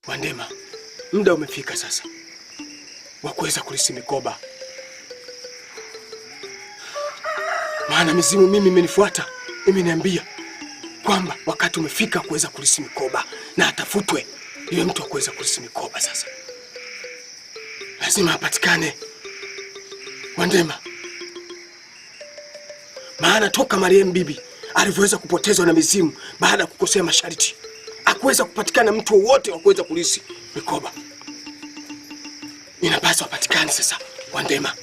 Wandema, muda umefika sasa wa kuweza kulisi mikoba. Maana mizimu mimi imenifuata, imeniambia kwamba wakati umefika kuweza kulisi mikoba na atafutwe yule mtu wa kuweza kulisi mikoba. Sasa lazima apatikane Wandema, maana toka marehemu bibi alivyoweza kupotezwa na mizimu baada ya kukosea masharti, hakuweza kupatikana mtu wowote wa kuweza kulisi mikoba. Inapaswa apatikane sasa Wandema.